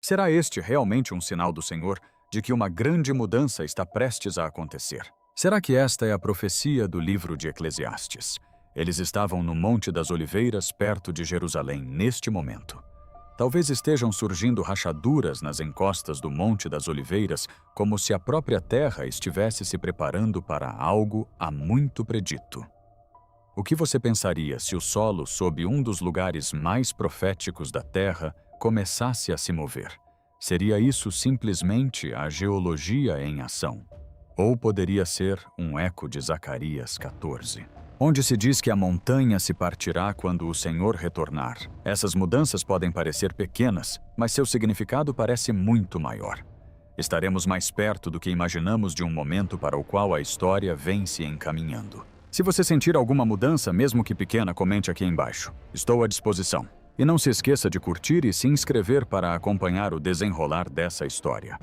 Será este realmente um sinal do Senhor de que uma grande mudança está prestes a acontecer? Será que esta é a profecia do livro de Eclesiastes? Eles estavam no Monte das Oliveiras, perto de Jerusalém, neste momento. Talvez estejam surgindo rachaduras nas encostas do Monte das Oliveiras, como se a própria terra estivesse se preparando para algo há muito predito. O que você pensaria se o solo, sob um dos lugares mais proféticos da terra, começasse a se mover? Seria isso simplesmente a geologia em ação? Ou poderia ser um eco de Zacarias 14? Onde se diz que a montanha se partirá quando o Senhor retornar. Essas mudanças podem parecer pequenas, mas seu significado parece muito maior. Estaremos mais perto do que imaginamos de um momento para o qual a história vem se encaminhando. Se você sentir alguma mudança, mesmo que pequena, comente aqui embaixo. Estou à disposição. E não se esqueça de curtir e se inscrever para acompanhar o desenrolar dessa história.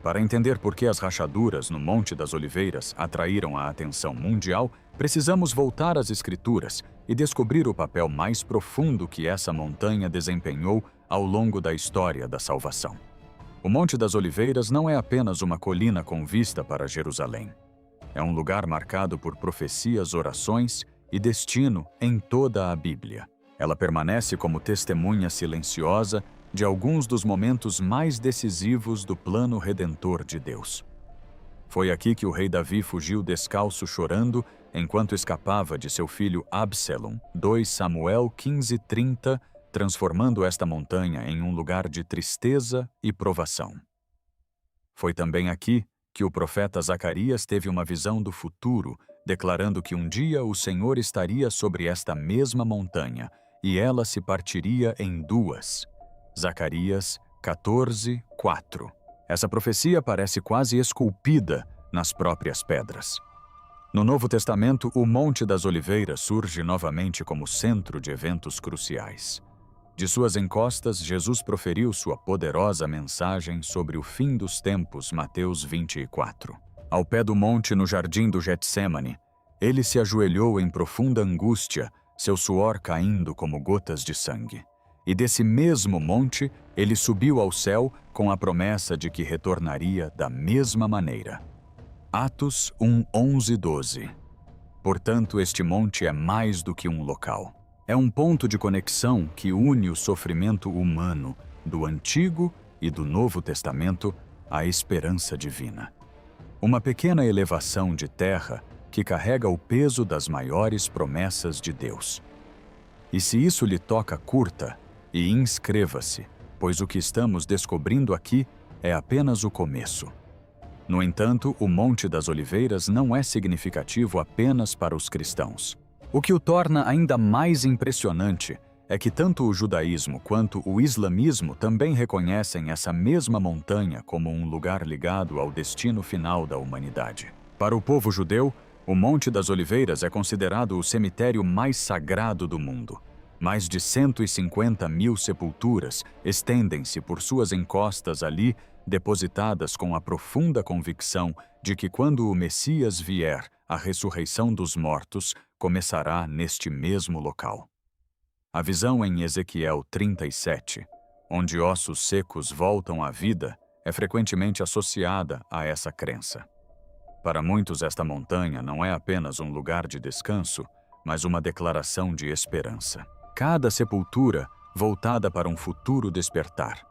Para entender por que as rachaduras no Monte das Oliveiras atraíram a atenção mundial, precisamos voltar às Escrituras e descobrir o papel mais profundo que essa montanha desempenhou ao longo da história da salvação. O Monte das Oliveiras não é apenas uma colina com vista para Jerusalém. É um lugar marcado por profecias, orações e destino em toda a Bíblia. Ela permanece como testemunha silenciosa de alguns dos momentos mais decisivos do plano redentor de Deus. Foi aqui que o rei Davi fugiu descalço chorando enquanto escapava de seu filho Absalom, 2 Samuel 15:30, transformando esta montanha em um lugar de tristeza e provação. Foi também aqui que o profeta Zacarias teve uma visão do futuro, declarando que um dia o Senhor estaria sobre esta mesma montanha e ela se partiria em duas. Zacarias 14:4. Essa profecia parece quase esculpida nas próprias pedras. No Novo Testamento, o Monte das Oliveiras surge novamente como centro de eventos cruciais. De suas encostas, Jesus proferiu sua poderosa mensagem sobre o fim dos tempos, Mateus 24. Ao pé do monte, no jardim do Getsêmani, ele se ajoelhou em profunda angústia, seu suor caindo como gotas de sangue. E desse mesmo monte, ele subiu ao céu com a promessa de que retornaria da mesma maneira. Atos 1:11-12. Portanto, este monte é mais do que um local. É um ponto de conexão que une o sofrimento humano do Antigo e do Novo Testamento à esperança divina. Uma pequena elevação de terra que carrega o peso das maiores promessas de Deus. E se isso lhe toca, curta e inscreva-se, pois o que estamos descobrindo aqui é apenas o começo. No entanto, o Monte das Oliveiras não é significativo apenas para os cristãos. O que o torna ainda mais impressionante é que tanto o judaísmo quanto o islamismo também reconhecem essa mesma montanha como um lugar ligado ao destino final da humanidade. Para o povo judeu, o Monte das Oliveiras é considerado o cemitério mais sagrado do mundo. Mais de 150 mil sepulturas estendem-se por suas encostas ali, depositadas com a profunda convicção de que quando o Messias vier, a ressurreição dos mortos começará neste mesmo local. A visão em Ezequiel 37, onde ossos secos voltam à vida, é frequentemente associada a essa crença. Para muitos, esta montanha não é apenas um lugar de descanso, mas uma declaração de esperança. Cada sepultura voltada para um futuro despertar.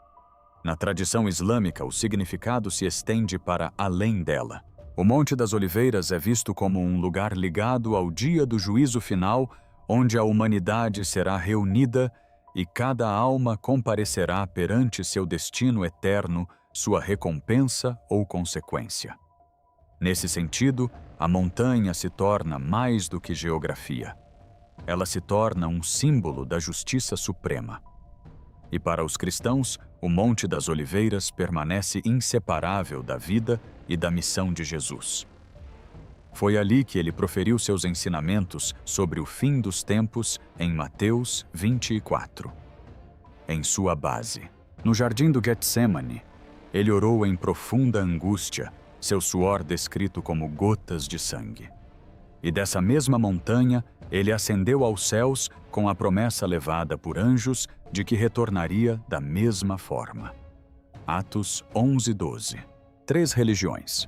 Na tradição islâmica, o significado se estende para além dela. O Monte das Oliveiras é visto como um lugar ligado ao dia do juízo final, onde a humanidade será reunida e cada alma comparecerá perante seu destino eterno, sua recompensa ou consequência. Nesse sentido, a montanha se torna mais do que geografia. Ela se torna um símbolo da justiça suprema. E para os cristãos, o Monte das Oliveiras permanece inseparável da vida e da missão de Jesus. Foi ali que ele proferiu seus ensinamentos sobre o fim dos tempos em Mateus 24. Em sua base, no jardim do Getsêmani, ele orou em profunda angústia, seu suor descrito como gotas de sangue. E dessa mesma montanha, ele ascendeu aos céus com a promessa levada por anjos de que retornaria da mesma forma. Atos 11:12. 3 religiões.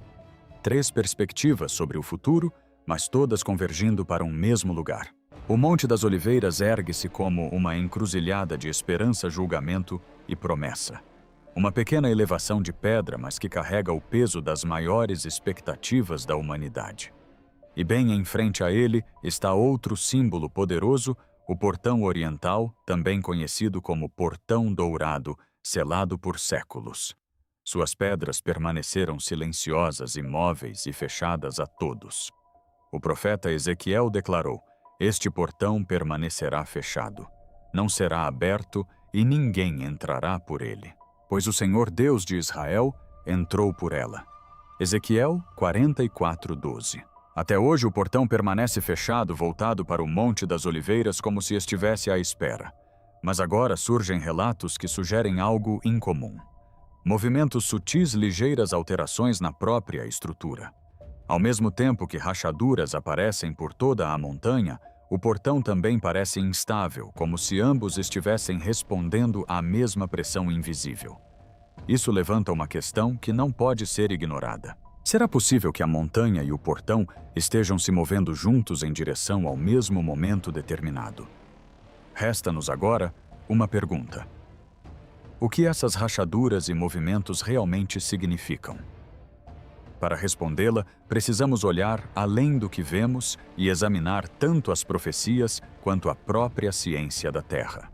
3 perspectivas sobre o futuro, mas todas convergindo para um mesmo lugar. O Monte das Oliveiras ergue-se como uma encruzilhada de esperança, julgamento e promessa. Uma pequena elevação de pedra, mas que carrega o peso das maiores expectativas da humanidade. E bem em frente a ele está outro símbolo poderoso, o Portão Oriental, também conhecido como Portão Dourado, selado por séculos. Suas pedras permaneceram silenciosas, imóveis e fechadas a todos. O profeta Ezequiel declarou: "Este portão permanecerá fechado, não será aberto e ninguém entrará por ele, pois o Senhor Deus de Israel entrou por ela." Ezequiel 44:12. Até hoje o portão permanece fechado, voltado para o Monte das Oliveiras como se estivesse à espera. Mas agora surgem relatos que sugerem algo incomum. Movimentos sutis, ligeiras alterações na própria estrutura. Ao mesmo tempo que rachaduras aparecem por toda a montanha, o portão também parece instável, como se ambos estivessem respondendo à mesma pressão invisível. Isso levanta uma questão que não pode ser ignorada. Será possível que a montanha e o portão estejam se movendo juntos em direção ao mesmo momento determinado? Resta-nos agora uma pergunta. O que essas rachaduras e movimentos realmente significam? Para respondê-la, precisamos olhar além do que vemos e examinar tanto as profecias quanto a própria ciência da Terra.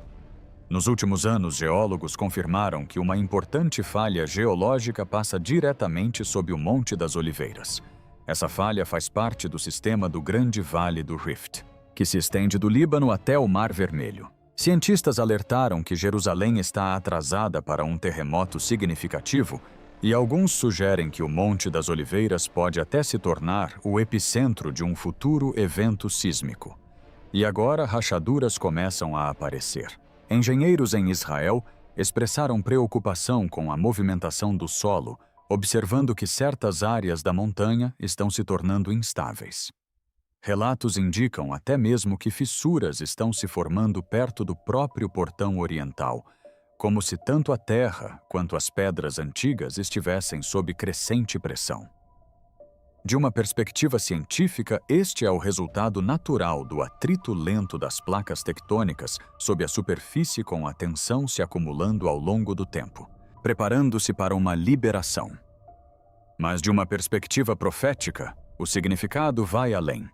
Nos últimos anos, geólogos confirmaram que uma importante falha geológica passa diretamente sob o Monte das Oliveiras. Essa falha faz parte do sistema do Grande Vale do Rift, que se estende do Líbano até o Mar Vermelho. Cientistas alertaram que Jerusalém está atrasada para um terremoto significativo e alguns sugerem que o Monte das Oliveiras pode até se tornar o epicentro de um futuro evento sísmico. E agora rachaduras começam a aparecer. Engenheiros em Israel expressaram preocupação com a movimentação do solo, observando que certas áreas da montanha estão se tornando instáveis. Relatos indicam até mesmo que fissuras estão se formando perto do próprio Portão Oriental, como se tanto a terra quanto as pedras antigas estivessem sob crescente pressão. De uma perspectiva científica, este é o resultado natural do atrito lento das placas tectônicas sob a superfície, com a tensão se acumulando ao longo do tempo, preparando-se para uma liberação. Mas de uma perspectiva profética, o significado vai além.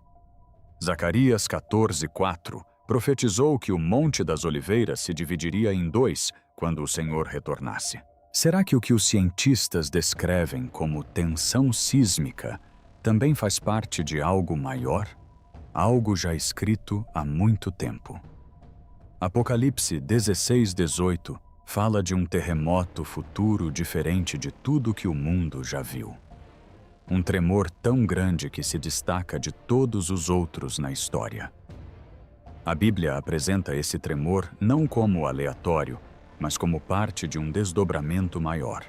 Zacarias 14:4 profetizou que o Monte das Oliveiras se dividiria em 2 quando o Senhor retornasse. Será que o que os cientistas descrevem como tensão sísmica também faz parte de algo maior? Algo já escrito há muito tempo. Apocalipse 16:18 fala de um terremoto futuro diferente de tudo que o mundo já viu. Um tremor tão grande que se destaca de todos os outros na história. A Bíblia apresenta esse tremor não como aleatório, mas como parte de um desdobramento maior.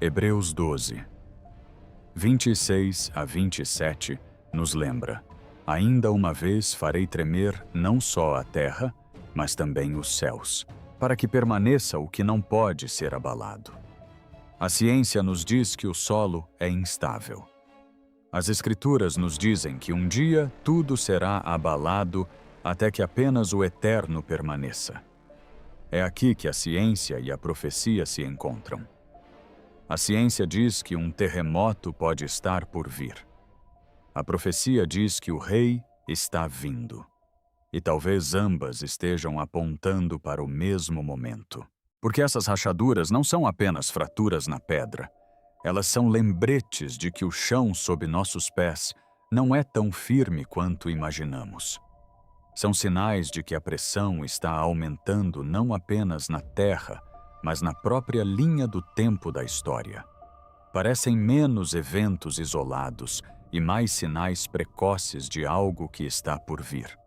Hebreus 12, 26 a 27 nos lembra: "Ainda uma vez farei tremer não só a terra, mas também os céus, para que permaneça o que não pode ser abalado." A ciência nos diz que o solo é instável. As Escrituras nos dizem que um dia tudo será abalado até que apenas o eterno permaneça. É aqui que a ciência e a profecia se encontram. A ciência diz que um terremoto pode estar por vir. A profecia diz que o rei está vindo. E talvez ambas estejam apontando para o mesmo momento. Porque essas rachaduras não são apenas fraturas na pedra. Elas são lembretes de que o chão sob nossos pés não é tão firme quanto imaginamos. São sinais de que a pressão está aumentando não apenas na terra, mas na própria linha do tempo da história. Parecem menos eventos isolados e mais sinais precoces de algo que está por vir.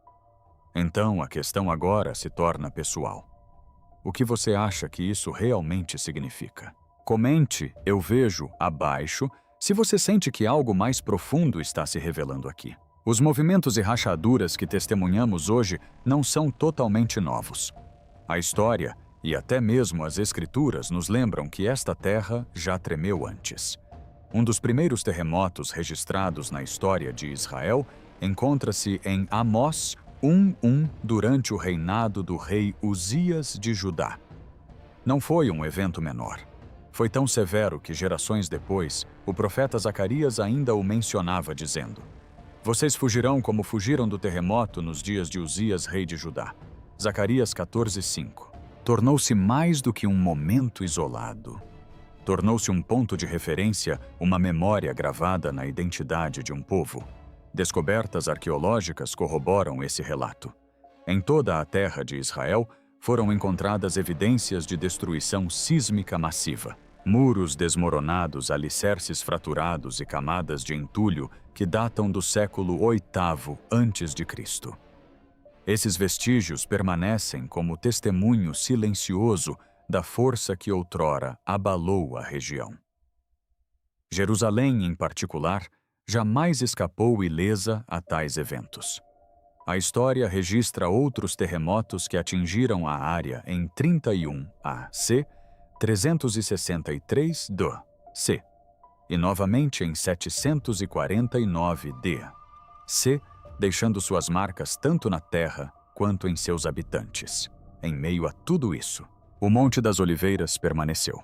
Então, a questão agora se torna pessoal. O que você acha que isso realmente significa? Comente "Eu vejo" abaixo se você sente que algo mais profundo está se revelando aqui. Os movimentos e rachaduras que testemunhamos hoje não são totalmente novos. A história, e até mesmo as Escrituras nos lembram que esta terra já tremeu antes. Um dos primeiros terremotos registrados na história de Israel encontra-se em Amós 1:1 durante o reinado do rei Uzias de Judá. Não foi um evento menor. Foi tão severo que gerações depois, o profeta Zacarias ainda o mencionava dizendo: "Vocês fugirão como fugiram do terremoto nos dias de Uzias, rei de Judá." Zacarias 14:5. Tornou-se mais do que um momento isolado. Tornou-se um ponto de referência, uma memória gravada na identidade de um povo. Descobertas arqueológicas corroboram esse relato. Em toda a terra de Israel, foram encontradas evidências de destruição sísmica massiva. Muros desmoronados, alicerces fraturados e camadas de entulho que datam do século VIII a.C. Esses vestígios permanecem como testemunho silencioso da força que outrora abalou a região. Jerusalém, em particular, jamais escapou ilesa a tais eventos. A história registra outros terremotos que atingiram a área em 31 AC, 363 D.C. e novamente em 749 D.C., deixando suas marcas tanto na terra quanto em seus habitantes. Em meio a tudo isso, o Monte das Oliveiras permaneceu.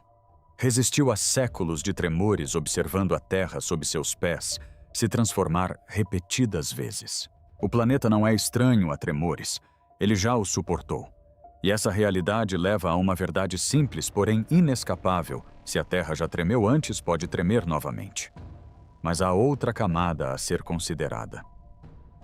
Resistiu a séculos de tremores observando a terra sob seus pés se transformar repetidas vezes. O planeta não é estranho a tremores, ele já os suportou. E essa realidade leva a uma verdade simples, porém inescapável: se a Terra já tremeu antes, pode tremer novamente. Mas há outra camada a ser considerada.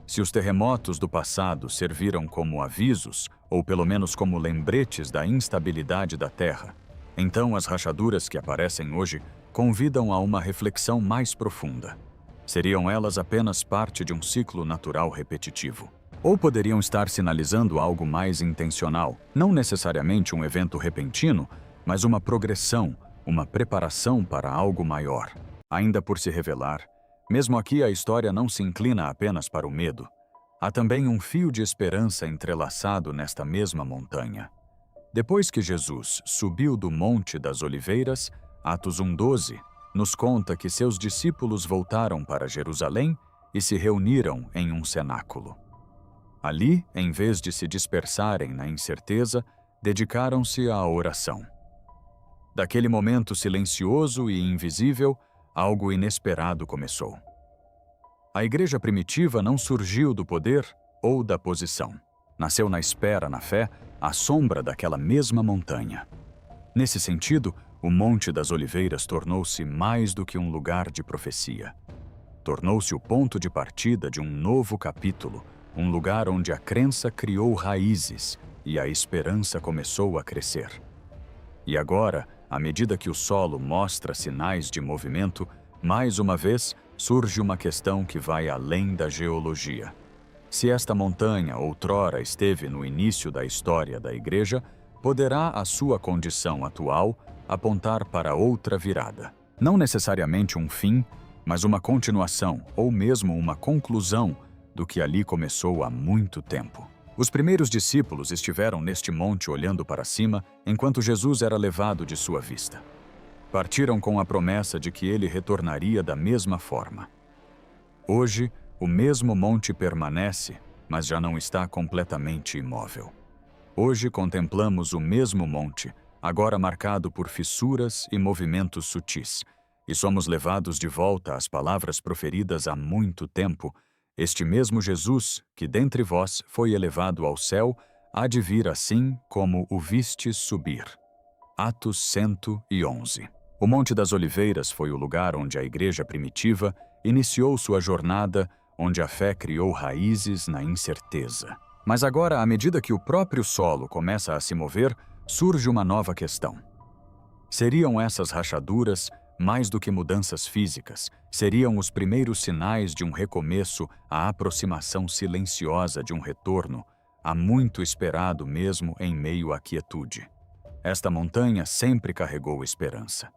Se os terremotos do passado serviram como avisos, ou pelo menos como lembretes da instabilidade da Terra, então as rachaduras que aparecem hoje convidam a uma reflexão mais profunda. Seriam elas apenas parte de um ciclo natural repetitivo? Ou poderiam estar sinalizando algo mais intencional, não necessariamente um evento repentino, mas uma progressão, uma preparação para algo maior, ainda por se revelar? Mesmo aqui, a história não se inclina apenas para o medo. Há também um fio de esperança entrelaçado nesta mesma montanha. Depois que Jesus subiu do Monte das Oliveiras, Atos 1:12, nos conta que seus discípulos voltaram para Jerusalém e se reuniram em um cenáculo. Ali, em vez de se dispersarem na incerteza, dedicaram-se à oração. Daquele momento silencioso e invisível, algo inesperado começou. A igreja primitiva não surgiu do poder ou da posição. Nasceu na espera, na fé, à sombra daquela mesma montanha. Nesse sentido, o Monte das Oliveiras tornou-se mais do que um lugar de profecia. Tornou-se o ponto de partida de um novo capítulo, um lugar onde a crença criou raízes e a esperança começou a crescer. E agora, à medida que o solo mostra sinais de movimento, mais uma vez surge uma questão que vai além da geologia. Se esta montanha outrora esteve no início da história da igreja, poderá a sua condição atual apontar para outra virada. Não necessariamente um fim, mas uma continuação ou mesmo uma conclusão do que ali começou há muito tempo. Os primeiros discípulos estiveram neste monte olhando para cima enquanto Jesus era levado de sua vista. Partiram com a promessa de que ele retornaria da mesma forma. Hoje, o mesmo monte permanece, mas já não está completamente imóvel. Hoje contemplamos o mesmo monte, agora marcado por fissuras e movimentos sutis, e somos levados de volta às palavras proferidas há muito tempo: este mesmo Jesus, que dentre vós foi elevado ao céu, há de vir assim como o vistes subir. Atos 111. O Monte das Oliveiras foi o lugar onde a igreja primitiva iniciou sua jornada, onde a fé criou raízes na incerteza. Mas agora, à medida que o próprio solo começa a se mover, surge uma nova questão. Seriam essas rachaduras, mais do que mudanças físicas, seriam os primeiros sinais de um recomeço, a aproximação silenciosa de um retorno, há muito esperado mesmo em meio à quietude. Esta montanha sempre carregou esperança.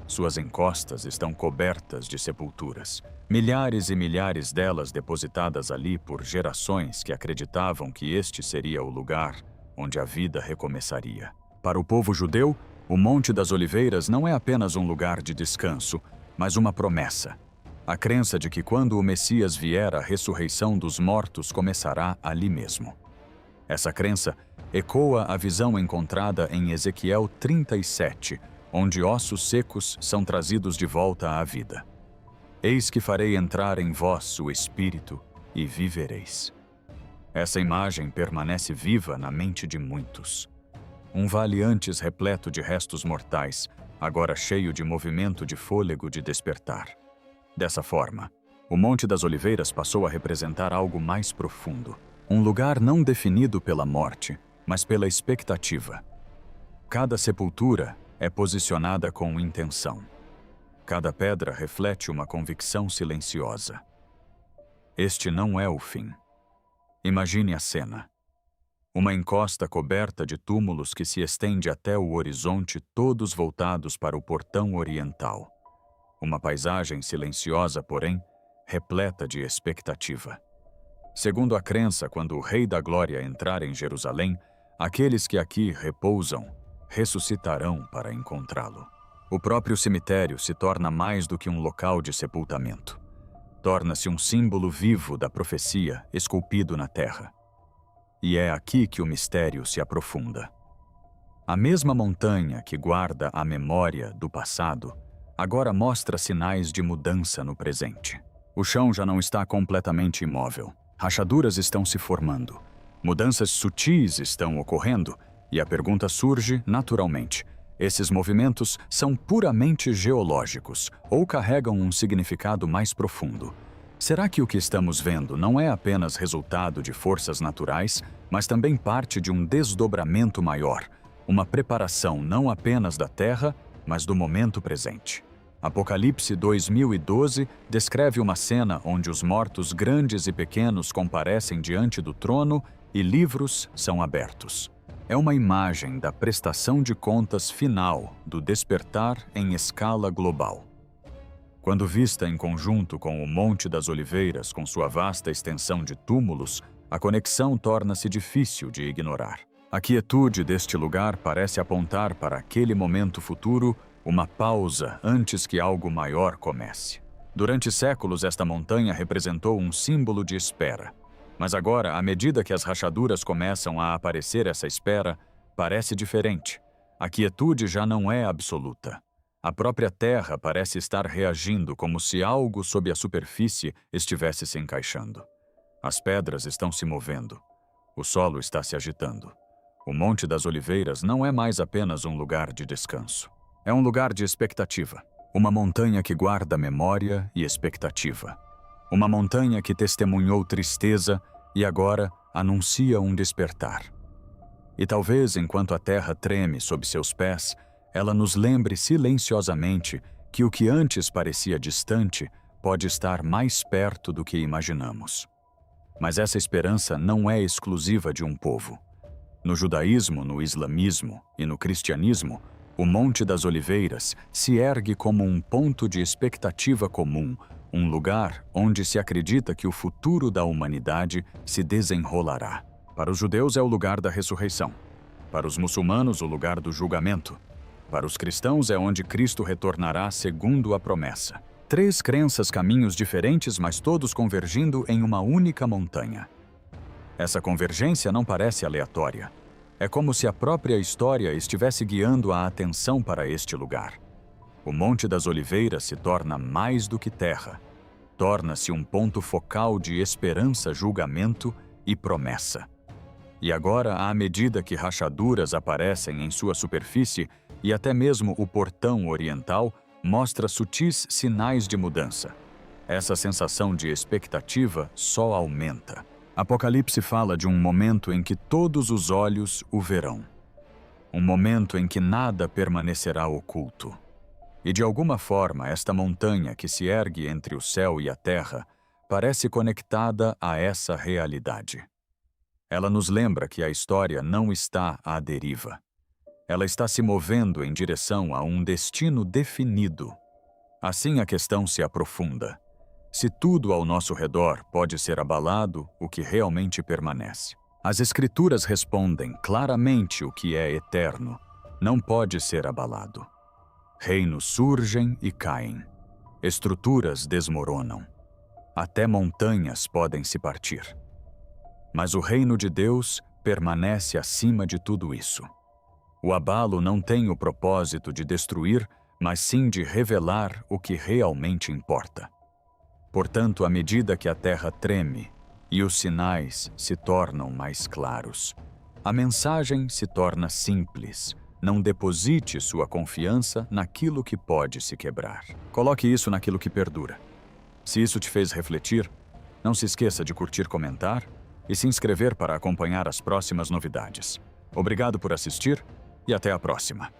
Suas encostas estão cobertas de sepulturas, milhares e milhares delas depositadas ali por gerações que acreditavam que este seria o lugar onde a vida recomeçaria. Para o povo judeu, o Monte das Oliveiras não é apenas um lugar de descanso, mas uma promessa. A crença de que quando o Messias vier, a ressurreição dos mortos começará ali mesmo. Essa crença ecoa a visão encontrada em Ezequiel 37, onde ossos secos são trazidos de volta à vida. Eis que farei entrar em vós o Espírito e vivereis. Essa imagem permanece viva na mente de muitos. Um vale antes repleto de restos mortais, agora cheio de movimento de fôlego de despertar. Dessa forma, o Monte das Oliveiras passou a representar algo mais profundo. Um lugar não definido pela morte, mas pela expectativa. Cada sepultura é posicionada com intenção. Cada pedra reflete uma convicção silenciosa. Este não é o fim. Imagine a cena. Uma encosta coberta de túmulos que se estende até o horizonte, todos voltados para o portão oriental. Uma paisagem silenciosa, porém, repleta de expectativa. Segundo a crença, quando o Rei da Glória entrar em Jerusalém, aqueles que aqui repousam ressuscitarão para encontrá-lo. O próprio cemitério se torna mais do que um local de sepultamento. Torna-se um símbolo vivo da profecia esculpido na terra. E é aqui que o mistério se aprofunda. A mesma montanha que guarda a memória do passado, agora mostra sinais de mudança no presente. O chão já não está completamente imóvel. Rachaduras estão se formando. Mudanças sutis estão ocorrendo, e a pergunta surge naturalmente. Esses movimentos são puramente geológicos ou carregam um significado mais profundo? Será que o que estamos vendo não é apenas resultado de forças naturais, mas também parte de um desdobramento maior, uma preparação não apenas da Terra, mas do momento presente? Apocalipse 2012 descreve uma cena onde os mortos grandes e pequenos comparecem diante do trono e livros são abertos. É uma imagem da prestação de contas final do despertar em escala global. Quando vista em conjunto com o Monte das Oliveiras, com sua vasta extensão de túmulos, a conexão torna-se difícil de ignorar. A quietude deste lugar parece apontar para aquele momento futuro, uma pausa antes que algo maior comece. Durante séculos, esta montanha representou um símbolo de espera. Mas agora, à medida que as rachaduras começam a aparecer, essa espera parece diferente. A quietude já não é absoluta. A própria terra parece estar reagindo como se algo sob a superfície estivesse se encaixando. As pedras estão se movendo. O solo está se agitando. O Monte das Oliveiras não é mais apenas um lugar de descanso. É um lugar de expectativa. Uma montanha que guarda memória e expectativa. Uma montanha que testemunhou tristeza e agora anuncia um despertar. E talvez, enquanto a terra treme sob seus pés, ela nos lembre silenciosamente que o que antes parecia distante pode estar mais perto do que imaginamos. Mas essa esperança não é exclusiva de um povo. No judaísmo, no islamismo e no cristianismo, o Monte das Oliveiras se ergue como um ponto de expectativa comum, um lugar onde se acredita que o futuro da humanidade se desenrolará. Para os judeus é o lugar da ressurreição. Para os muçulmanos, o lugar do julgamento. Para os cristãos é onde Cristo retornará segundo a promessa. 3 crenças, caminhos diferentes, mas todos convergindo em uma única montanha. Essa convergência não parece aleatória. É como se a própria história estivesse guiando a atenção para este lugar. O Monte das Oliveiras se torna mais do que terra. Torna-se um ponto focal de esperança, julgamento e promessa. E agora, à medida que rachaduras aparecem em sua superfície, e até mesmo o portão oriental mostra sutis sinais de mudança. Essa sensação de expectativa só aumenta. Apocalipse fala de um momento em que todos os olhos o verão. Um momento em que nada permanecerá oculto. E de alguma forma, esta montanha que se ergue entre o céu e a terra parece conectada a essa realidade. Ela nos lembra que a história não está à deriva. Ela está se movendo em direção a um destino definido. Assim a questão se aprofunda. Se tudo ao nosso redor pode ser abalado, o que realmente permanece? As Escrituras respondem claramente o que é eterno, não pode ser abalado. Reinos surgem e caem. Estruturas desmoronam. Até montanhas podem se partir. Mas o reino de Deus permanece acima de tudo isso. O abalo não tem o propósito de destruir, mas sim de revelar o que realmente importa. Portanto, à medida que a terra treme e os sinais se tornam mais claros, a mensagem se torna simples. Não deposite sua confiança naquilo que pode se quebrar. Coloque isso naquilo que perdura. Se isso te fez refletir, não se esqueça de curtir, comentar e se inscrever para acompanhar as próximas novidades. Obrigado por assistir e até a próxima.